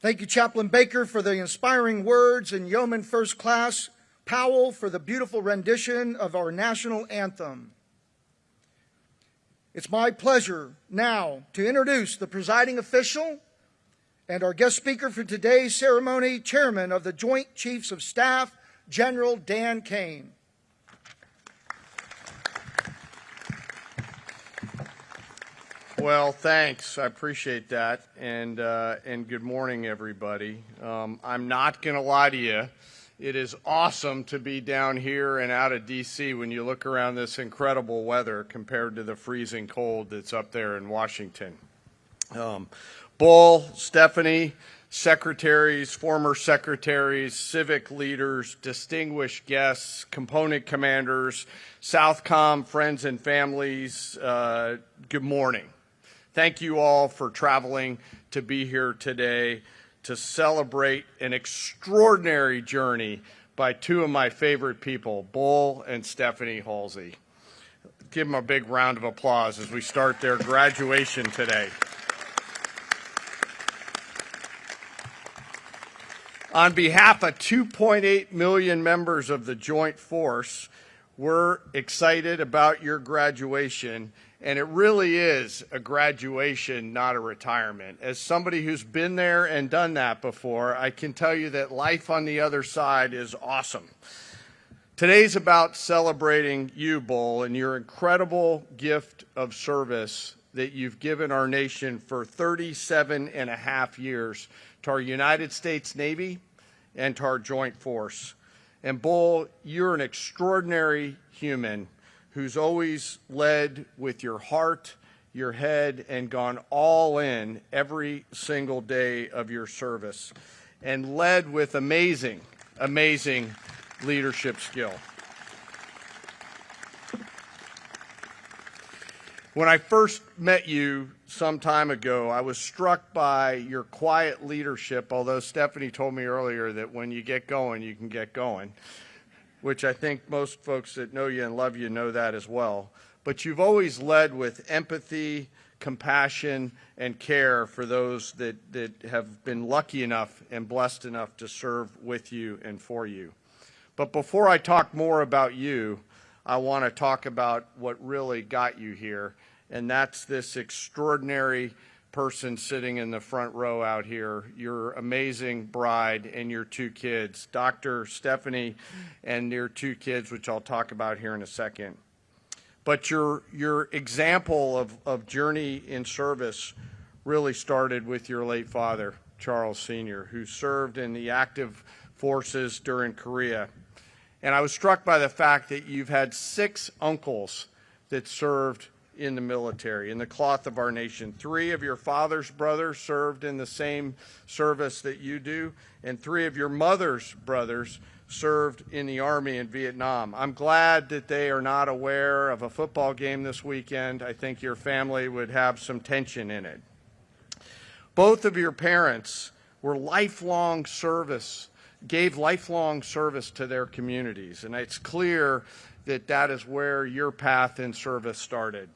Thank you, Chaplain Baker, for the inspiring words, and Yeoman First Class Powell for the beautiful rendition of our national anthem. It's my pleasure now to introduce the presiding official and our guest speaker for today's ceremony, Chairman of the Joint Chiefs of Staff, General Dan Kane. Well, thanks. I appreciate that, and good morning, everybody. I'm not going to lie to you. It is awesome to be down here and out of D.C. when you look around this incredible weather compared to the freezing cold that's up there in Washington. Bull, Stephanie, secretaries, former secretaries, civic leaders, distinguished guests, component commanders, SOUTHCOM friends and families, good morning. Thank you all for traveling to be here today to celebrate an extraordinary journey by two of my favorite people, Bull and Stephanie Holsey. Give them a big round of applause as we start their graduation today. On behalf of 2.8 million members of the Joint Force, we're excited about your graduation, and it really is a graduation, not a retirement. As somebody who's been there and done that before, I can tell you that life on the other side is awesome. Today's about celebrating you, Bull, and your incredible gift of service that you've given our nation for 37 and a half years to our United States Navy and to our Joint Force. And Bull, you're an extraordinary human who's always led with your heart, your head, and gone all in every single day of your service, and led with amazing, amazing leadership skill. When I first met you some time ago, I was struck by your quiet leadership, although Stephanie told me earlier that when you get going, you can get going, which I think most folks that know you and love you know that as well. But you've always led with empathy, compassion, and care for those that have been lucky enough and blessed enough to serve with you and for you. But before I talk more about you, I want to talk about what really got you here, and that's this extraordinary person sitting in the front row out here, your amazing bride and your two kids, Dr. Stephanie and your two kids, which I'll talk about here in a second. But your example of journey in service really started with your late father, Charles Sr., who served in the active forces during Korea. And I was struck by the fact that you've had 6 uncles that served in the military, in the cloth of our nation. 3 of your father's brothers served in the same service that you do, and 3 of your mother's brothers served in the Army in Vietnam. I'm glad that they are not aware of a football game this weekend. I think your family would have some tension in it. Both of your parents were gave lifelong service to their communities, and it's clear that that is where your path in service started.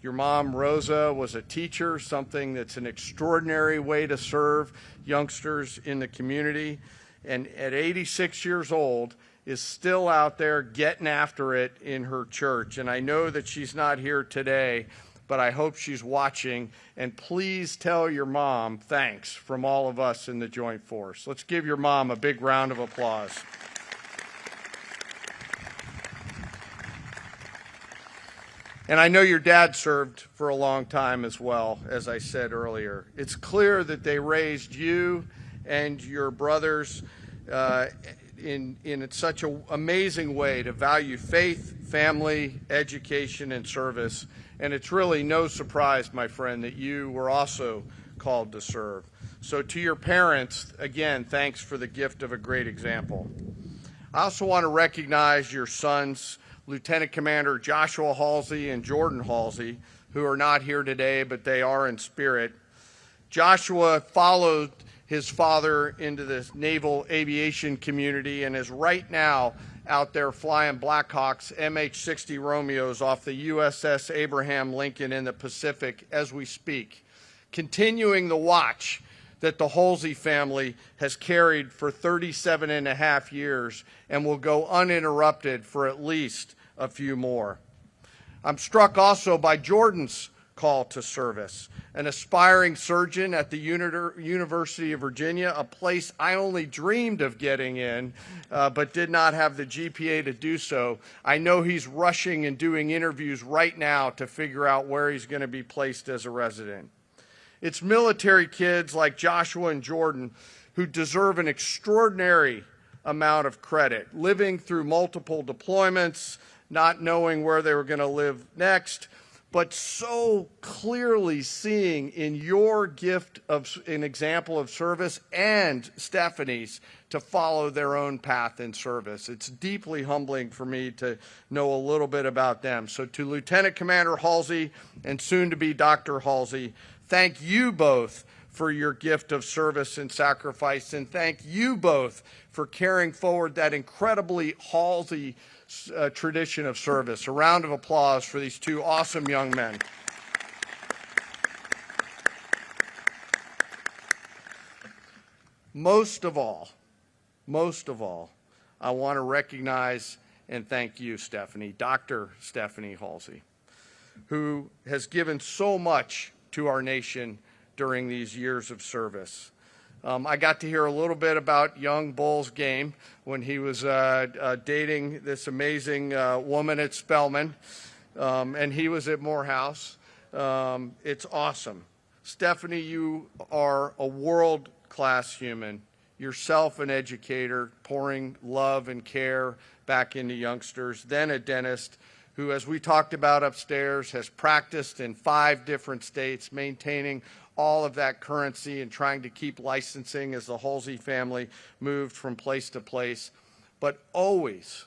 Your mom, Rosa, was a teacher, something that's an extraordinary way to serve youngsters in the community, and at 86 years old is still out there getting after it in her church. And I know that she's not here today, but I hope she's watching, and please tell your mom thanks from all of us in the Joint Force. Let's give your mom a big round of applause. And I know your dad served for a long time as well, as I said earlier. It's clear that they raised you and your brothers in such an amazing way to value faith, family, education, and service. And it's really no surprise, my friend, that you were also called to serve. So to your parents, again, thanks for the gift of a great example. I also want to recognize your sons, Lieutenant Commander Joshua Halsey and Jordan Halsey, who are not here today, but they are in spirit. Joshua followed his father into the naval aviation community and is right now out there flying Blackhawks MH-60 Romeos off the USS Abraham Lincoln in the Pacific as we speak, continuing the watch that the Holsey family has carried for 37 and a half years and will go uninterrupted for at least a few more. I'm struck also by Jordan's call to service, an aspiring surgeon at the University of Virginia, a place I only dreamed of getting in, but did not have the GPA to do so. I know he's rushing and doing interviews right now to figure out where he's going to be placed as a resident. It's military kids like Joshua and Jordan who deserve an extraordinary amount of credit, living through multiple deployments, not knowing where they were going to live next, but so clearly seeing in your gift of an example of service and Stephanie's to follow their own path in service. It's deeply humbling for me to know a little bit about them. So to Lieutenant Commander Holsey and soon to be Dr. Holsey, thank you both for your gift of service and sacrifice, and thank you both for carrying forward that incredibly Holsey tradition of service. A round of applause for these two awesome young men. Most of all, I want to recognize and thank you, Stephanie, Dr. Stephanie Holsey, who has given so much to our nation during these years of service. I got to hear a little bit about young Bull's game when he was dating this amazing woman at Spelman, and he was at Morehouse. It's awesome. Stephanie, you are a world-class human, yourself an educator, pouring love and care back into youngsters, then a dentist who, as we talked about upstairs, has practiced in 5 different states, maintaining all of that currency and trying to keep licensing as the Holsey family moved from place to place, but always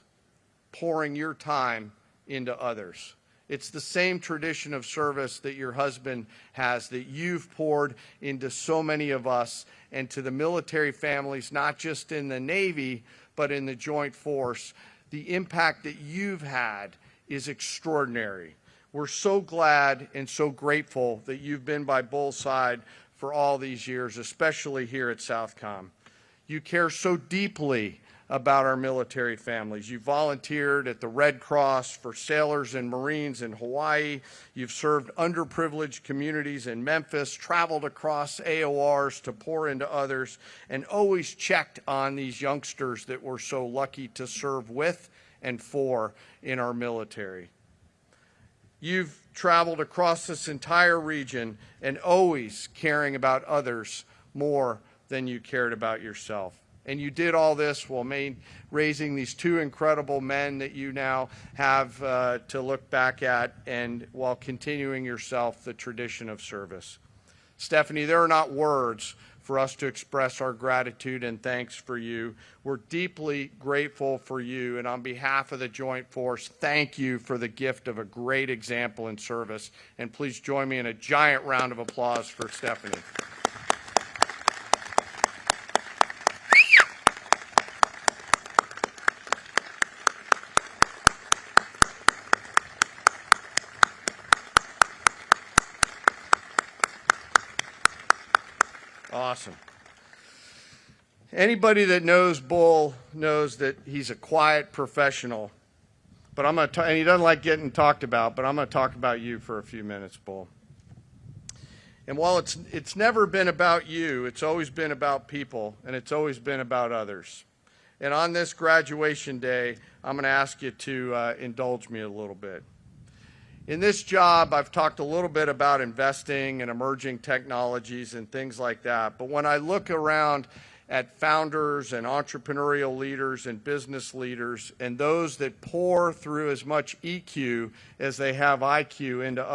pouring your time into others. It's the same tradition of service that your husband has, that you've poured into so many of us and to the military families, not just in the Navy, but in the Joint Force. The impact that you've had is extraordinary. We're so glad and so grateful that you've been by Bull's side for all these years, especially here at SOUTHCOM. You care so deeply about our military families. You volunteered at the Red Cross for sailors and Marines in Hawaii. You've served underprivileged communities in Memphis, traveled across AORs to pour into others, and always checked on these youngsters that we're so lucky to serve with and for in our military. You've traveled across this entire region and always caring about others more than you cared about yourself. And you did all this while raising these 2 incredible men that you now have to look back at, and while continuing yourself the tradition of service. Stephanie, there are not words for us to express our gratitude and thanks for you. We're deeply grateful for you, and on behalf of the Joint Force, thank you for the gift of a great example in service. And please join me in a giant round of applause for Stephanie. Awesome. Anybody that knows Bull knows that he's a quiet professional, but and he doesn't like getting talked about, but I'm going to talk about you for a few minutes, Bull. And while it's never been about you, it's always been about people, and it's always been about others. And on this graduation day, I'm going to ask you to indulge me a little bit. In this job, I've talked a little bit about investing and emerging technologies and things like that. But when I look around at founders and entrepreneurial leaders and business leaders and those that pour through as much EQ as they have IQ into